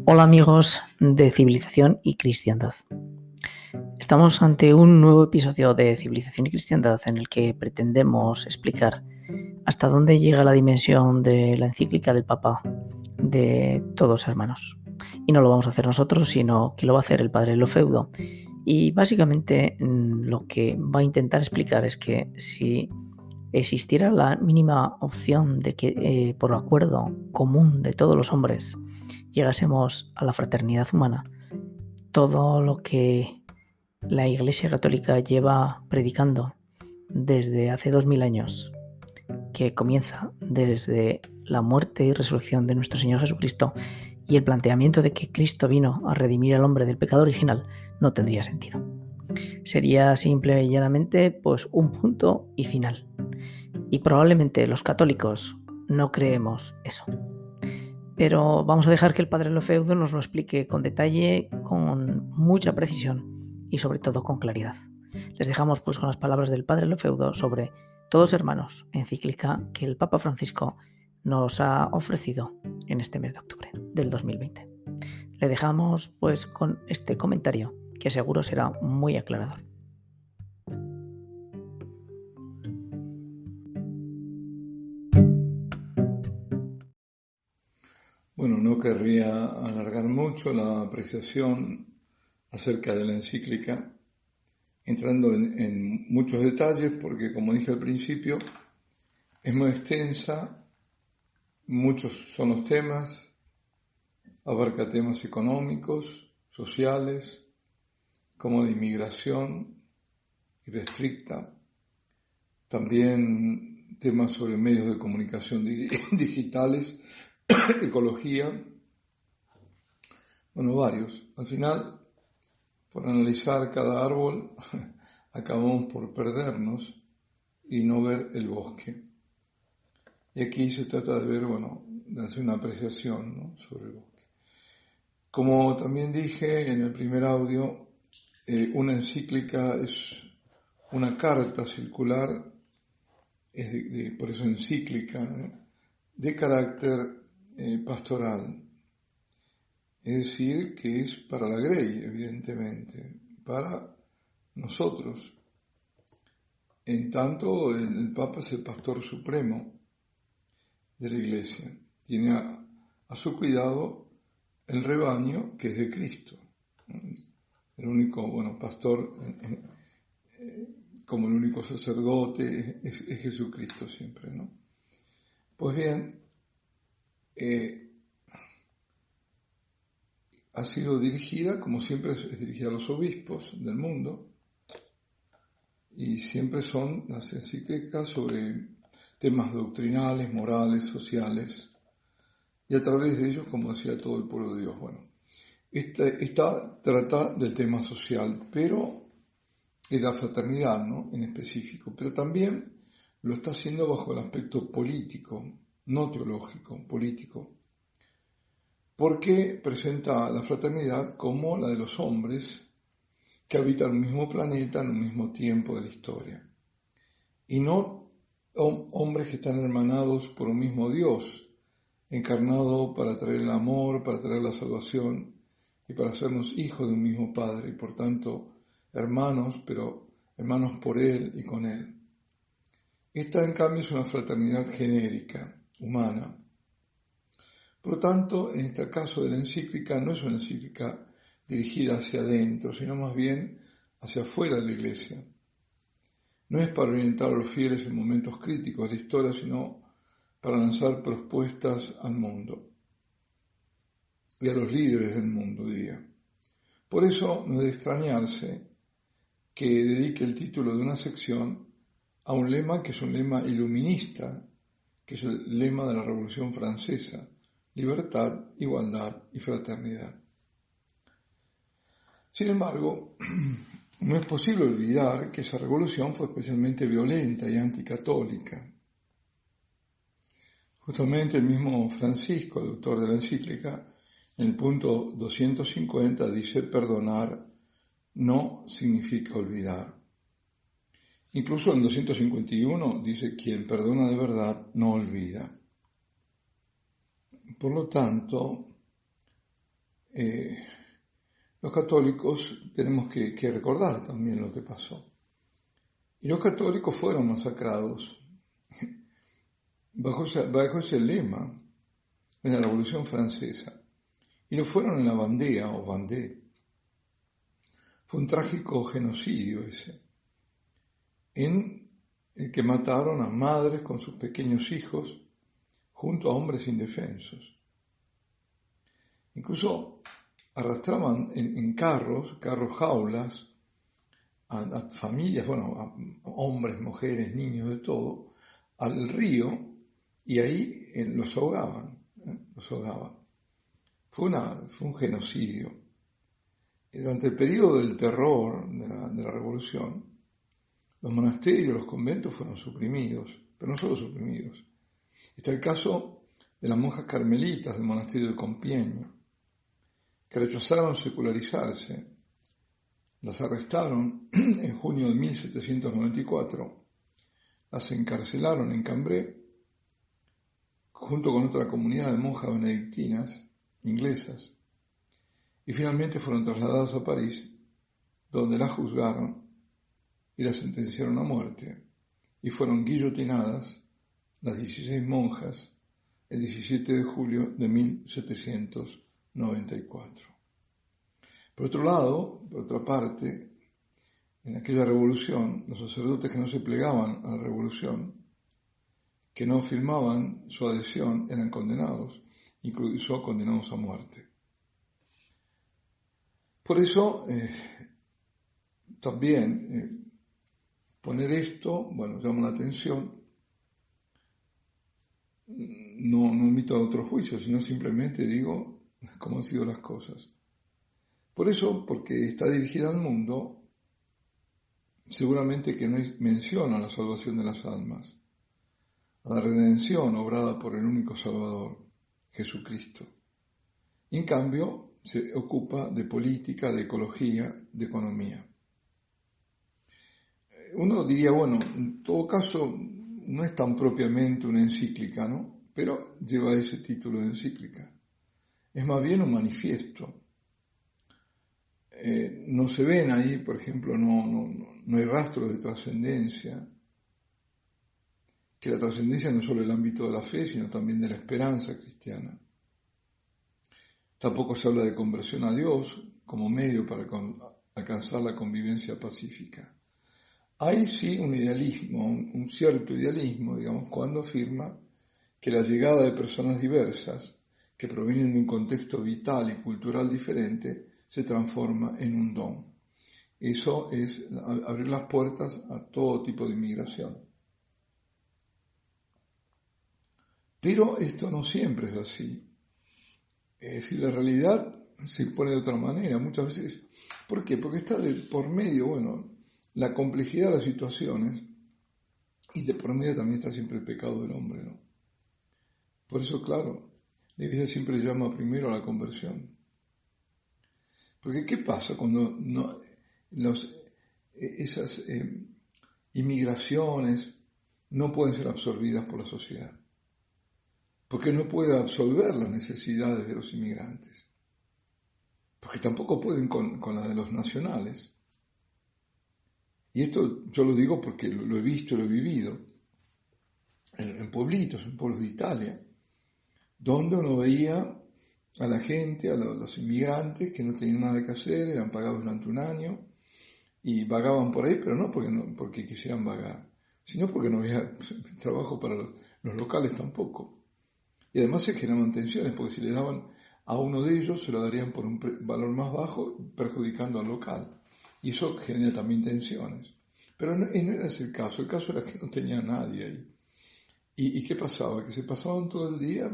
Hola amigos de Civilización y Cristiandad. Estamos ante un nuevo episodio de Civilización y Cristiandad en el que pretendemos explicar hasta dónde llega la dimensión de la encíclica del Papa de Todos Hermanos. Y no lo vamos a hacer nosotros, sino que lo va a hacer el padre Lofeudo. Y básicamente lo que va a intentar explicar es que si existiera la mínima opción de que por acuerdo común de todos los hombres llegásemos a la fraternidad humana, todo lo que la Iglesia Católica lleva predicando desde hace 2000 años, que comienza desde la muerte y resurrección de nuestro Señor Jesucristo y el planteamiento de que Cristo vino a redimir al hombre del pecado original, no tendría sentido. Sería simple y llanamente pues un punto y final. Y probablemente los católicos no creemos eso. Pero vamos a dejar que el padre Lofeudo nos lo explique con detalle, con mucha precisión y sobre todo con claridad. Les dejamos pues con las palabras del padre Lofeudo sobre Todos Hermanos, encíclica que el Papa Francisco nos ha ofrecido en este mes de octubre del 2020. Le dejamos pues con este comentario que seguro será muy aclarador. Bueno, no querría alargar mucho la apreciación acerca de la encíclica, entrando en muchos detalles, porque como dije al principio, es muy extensa, muchos son los temas, abarca temas económicos, sociales, como de inmigración irrestricta, también temas sobre medios de comunicación digitales, ecología, bueno, varios. Al final, por analizar cada árbol, acabamos por perdernos y no ver el bosque. Y aquí se trata de ver, de hacer una apreciación, ¿no?, sobre el bosque. Como también dije en el primer audio, una encíclica es una carta circular, por eso encíclica, de carácter pastoral. Es decir, que es para la Grey, evidentemente, para nosotros. En tanto, el Papa es el pastor supremo de la Iglesia. Tiene a su cuidado el rebaño que es de Cristo. El único, pastor, como el único sacerdote, es Jesucristo siempre, ¿no? Pues bien, ha sido dirigida, como siempre es dirigida a los obispos del mundo, y siempre son las encíclicas sobre temas doctrinales, morales, sociales, y a través de ellos, como decía todo el pueblo de Dios. Esta trata del tema social, pero de la fraternidad, ¿no?, en específico, pero también lo está haciendo bajo el aspecto político, no teológico, político, porque presenta la fraternidad como la de los hombres que habitan un mismo planeta en un mismo tiempo de la historia, y no hombres que están hermanados por un mismo Dios, encarnado para traer el amor, para traer la salvación y para hacernos hijos de un mismo Padre, y por tanto hermanos, pero hermanos por Él y con Él. Esta, en cambio, es una fraternidad genérica, humana. Por lo tanto, en este caso de la encíclica, no es una encíclica dirigida hacia adentro, sino más bien hacia afuera de la Iglesia. No es para orientar a los fieles en momentos críticos de la historia, sino para lanzar propuestas al mundo y a los líderes del mundo, diría. Por eso no es de extrañarse que dedique el título de una sección a un lema que es un lema iluminista, que es el lema de la Revolución Francesa: libertad, igualdad y fraternidad. Sin embargo, no es posible olvidar que esa revolución fue especialmente violenta y anticatólica. Justamente el mismo Francisco, el autor de la encíclica, en el punto 250 dice: perdonar no significa olvidar. Incluso en 251 dice: quien perdona de verdad no olvida. Por lo tanto, los católicos tenemos que recordar también lo que pasó. Y los católicos fueron masacrados bajo ese lema en la Revolución Francesa. Y lo fueron en la Vendée o Vendée. Fue un trágico genocidio ese, en el que mataron a madres con sus pequeños hijos junto a hombres indefensos. Incluso arrastraban en carros jaulas, a familias, a hombres, mujeres, niños, de todo, al río, y ahí los ahogaban. Fue un genocidio. Durante el periodo del terror de la Revolución, los monasterios, los conventos fueron suprimidos, pero no solo suprimidos. Está el caso de las monjas carmelitas del monasterio de Compiègne, que rechazaron secularizarse. Las arrestaron en junio de 1794, las encarcelaron en Cambrai, junto con otra comunidad de monjas benedictinas inglesas, y finalmente fueron trasladadas a París, donde las juzgaron y las sentenciaron a muerte, y fueron guillotinadas las 16 monjas el 17 de julio de 1794. Por otro lado, por otra parte, en aquella revolución, los sacerdotes que no se plegaban a la revolución, que no firmaban su adhesión, eran condenados, incluso condenados a muerte. Por eso, también poner esto, llama la atención. No omito otro juicio, sino simplemente digo cómo han sido las cosas. Por eso, porque está dirigida al mundo, seguramente que no menciona la salvación de las almas, a la redención obrada por el único Salvador, Jesucristo. Y en cambio, se ocupa de política, de ecología, de economía. Uno diría, en todo caso, no es tan propiamente una encíclica, ¿no? Pero lleva ese título de encíclica. Es más bien un manifiesto. No se ven ahí, por ejemplo, no hay rastros de trascendencia, que la trascendencia no es solo el ámbito de la fe, sino también de la esperanza cristiana. Tampoco se habla de conversión a Dios como medio para alcanzar la convivencia pacífica. Hay sí un idealismo, un cierto idealismo, cuando afirma que la llegada de personas diversas, que provienen de un contexto vital y cultural diferente, se transforma en un don. Eso es abrir las puertas a todo tipo de inmigración. Pero esto no siempre es así. Es decir, la realidad se pone de otra manera muchas veces. ¿Por qué? Porque está por medio, la complejidad de las situaciones, y de por medio también está siempre el pecado del hombre, ¿no? Por eso, claro, la Iglesia siempre llama primero a la conversión. Porque ¿qué pasa cuando esas inmigraciones no pueden ser absorbidas por la sociedad? Porque no puede absorber las necesidades de los inmigrantes. Porque tampoco pueden con las de los nacionales. Y esto yo lo digo porque lo he visto, lo he vivido en pueblitos, en pueblos de Italia, donde uno veía a la gente, a los inmigrantes que no tenían nada que hacer, eran pagados durante un año y vagaban por ahí, pero no porque quisieran vagar, sino porque no había trabajo para los locales tampoco. Y además se generaban tensiones, porque si le daban a uno de ellos, se lo darían por un valor más bajo, perjudicando al local. Y eso genera también tensiones. Pero no era ese el caso era que no tenía nadie ahí. ¿Y qué pasaba? Que se pasaban todo el día,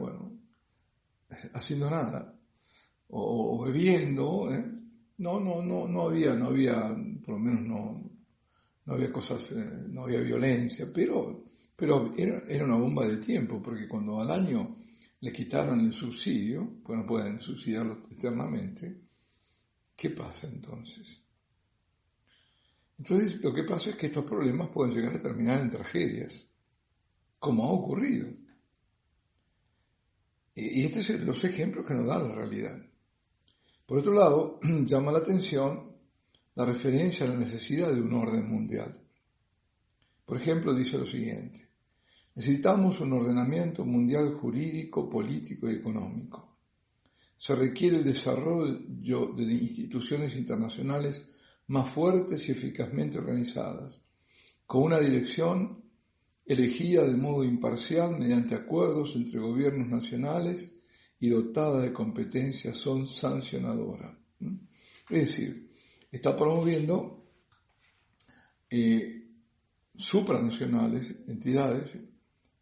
haciendo nada, o bebiendo, no había, por lo menos no había cosas, no había violencia, pero era una bomba de tiempo, porque cuando al año le quitaron el subsidio, pues no pueden subsidiarlo eternamente, ¿qué pasa entonces? Entonces lo que pasa es que estos problemas pueden llegar a terminar en tragedias, como ha ocurrido. Y estos son los ejemplos que nos da la realidad. Por otro lado, llama la atención la referencia a la necesidad de un orden mundial. Por ejemplo, dice lo siguiente: necesitamos un ordenamiento mundial jurídico, político y económico. Se requiere el desarrollo de instituciones internacionales más fuertes y eficazmente organizadas, con una dirección elegida de modo imparcial mediante acuerdos entre gobiernos nacionales y dotada de competencias sancionadoras. Es decir, está promoviendo supranacionales, entidades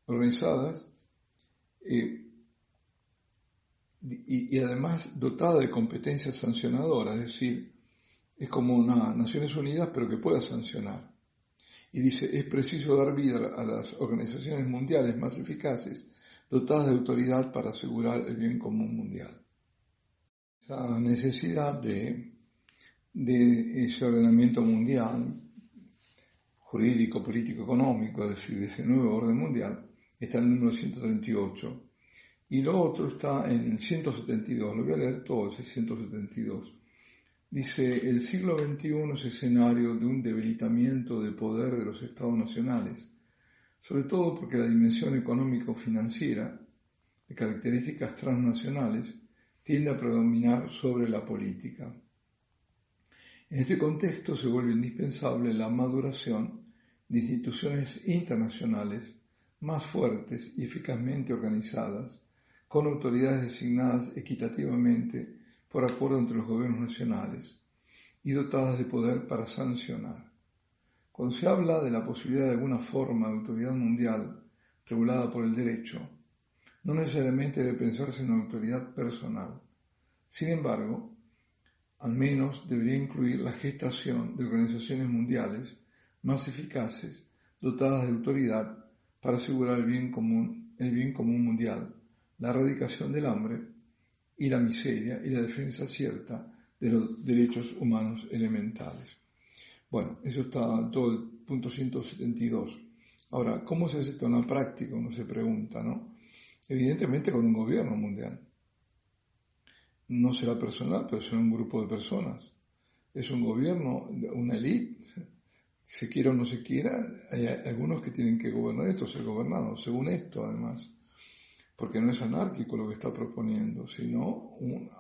organizadas y además dotada de competencias sancionadoras, es decir, es como una Naciones Unidas pero que pueda sancionar. Y dice, es preciso dar vida a las organizaciones mundiales más eficaces, dotadas de autoridad para asegurar el bien común mundial. Esa necesidad de ese ordenamiento mundial, jurídico, político, económico, es decir, de ese nuevo orden mundial, está en el 1938. Y lo otro está en el 172, lo voy a leer todo, ese 172. Dice, el siglo XXI es escenario de un debilitamiento de poder de los estados nacionales, sobre todo porque la dimensión económico-financiera, de características transnacionales, tiende a predominar sobre la política. En este contexto se vuelve indispensable la maduración de instituciones internacionales más fuertes y eficazmente organizadas, con autoridades designadas equitativamente por acuerdo entre los gobiernos nacionales y dotadas de poder para sancionar. Cuando se habla de la posibilidad de alguna forma de autoridad mundial regulada por el derecho, no necesariamente debe pensarse en una autoridad personal. Sin embargo, al menos debería incluir la gestación de organizaciones mundiales más eficaces, dotadas de autoridad para asegurar el bien común mundial, la erradicación del hambre y la miseria y la defensa cierta de los derechos humanos elementales. Bueno, eso está todo el punto 172. Ahora, ¿cómo se hace esto en la práctica? Uno se pregunta, ¿no? Evidentemente con un gobierno mundial. No será personal, pero será un grupo de personas. Es un gobierno, una élite, se quiera o no se quiera, hay algunos que tienen que gobernar esto, ser gobernados, según esto además. Porque no es anárquico lo que está proponiendo, sino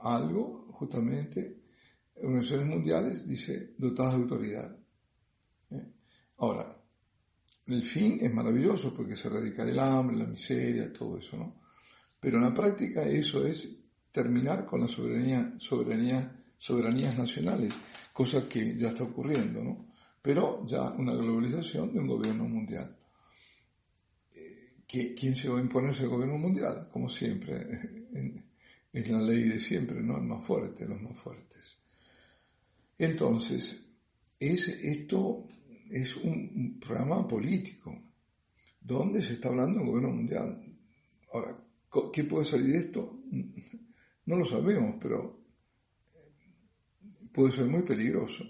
algo, justamente, organizaciones mundiales, dice, dotadas de autoridad. Ahora, el fin es maravilloso porque se erradicará el hambre, la miseria, todo eso, ¿no? Pero en la práctica eso es terminar con las soberanías nacionales, cosa que ya está ocurriendo, ¿no? Pero ya una globalización de un gobierno mundial. ¿Quién se va a imponer ese gobierno mundial? Como siempre, es la ley de siempre, ¿no? El más fuerte, los más fuertes. Entonces, esto es un programa político, donde se está hablando de un gobierno mundial. Ahora, ¿qué puede salir de esto? No lo sabemos, pero puede ser muy peligroso.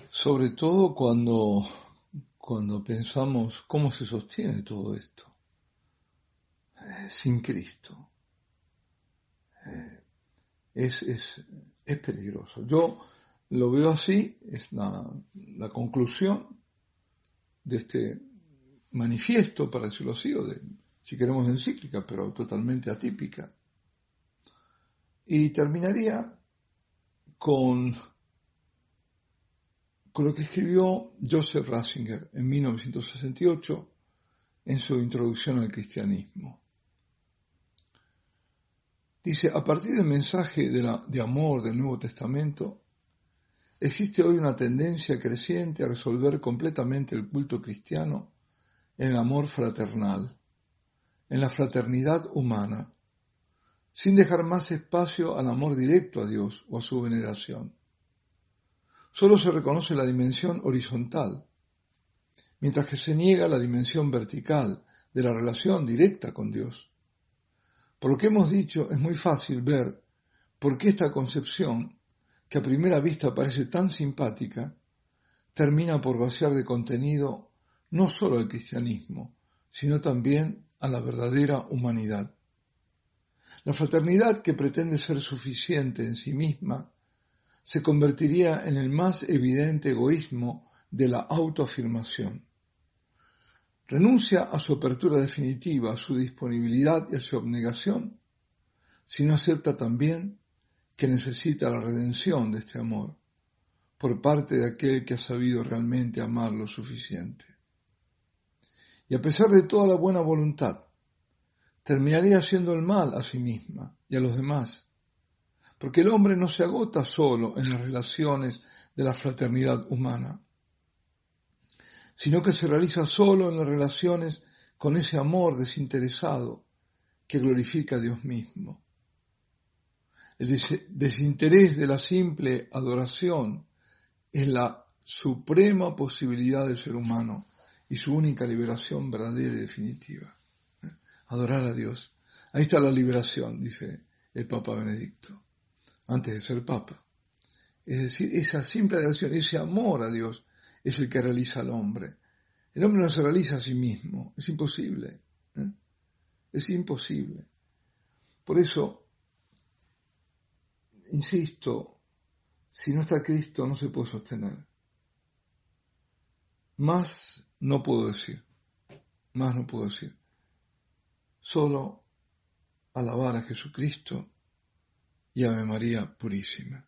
Sobre todo cuando pensamos cómo se sostiene todo esto sin Cristo. Es peligroso. Yo lo veo así, es la conclusión de este manifiesto, para decirlo así, o de, si queremos, encíclica, pero totalmente atípica. Y terminaría con lo que escribió Joseph Ratzinger en 1968 en su introducción al cristianismo. Dice, a partir del mensaje de amor del Nuevo Testamento, existe hoy una tendencia creciente a resolver completamente el culto cristiano en el amor fraternal, en la fraternidad humana, sin dejar más espacio al amor directo a Dios o a su veneración. Solo se reconoce la dimensión horizontal, mientras que se niega la dimensión vertical de la relación directa con Dios. Por lo que hemos dicho, es muy fácil ver por qué esta concepción, que a primera vista parece tan simpática, termina por vaciar de contenido no solo al cristianismo, sino también a la verdadera humanidad. La fraternidad que pretende ser suficiente en sí misma se convertiría en el más evidente egoísmo de la autoafirmación. Renuncia a su apertura definitiva, a su disponibilidad y a su abnegación, si no acepta también que necesita la redención de este amor por parte de aquel que ha sabido realmente amar lo suficiente. Y a pesar de toda la buena voluntad, terminaría haciendo el mal a sí misma y a los demás, porque el hombre no se agota solo en las relaciones de la fraternidad humana, sino que se realiza solo en las relaciones con ese amor desinteresado que glorifica a Dios mismo. El desinterés de la simple adoración es la suprema posibilidad del ser humano y su única liberación verdadera y definitiva. Adorar a Dios. Ahí está la liberación, dice el Papa Benedicto, antes de ser Papa. Es decir, esa simple adoración, ese amor a Dios es el que realiza al hombre. El hombre no se realiza a sí mismo, es imposible. Es imposible. Por eso, insisto, si no está Cristo no se puede sostener. Más no puedo decir. Solo alabar a Jesucristo y Ave María Purísima.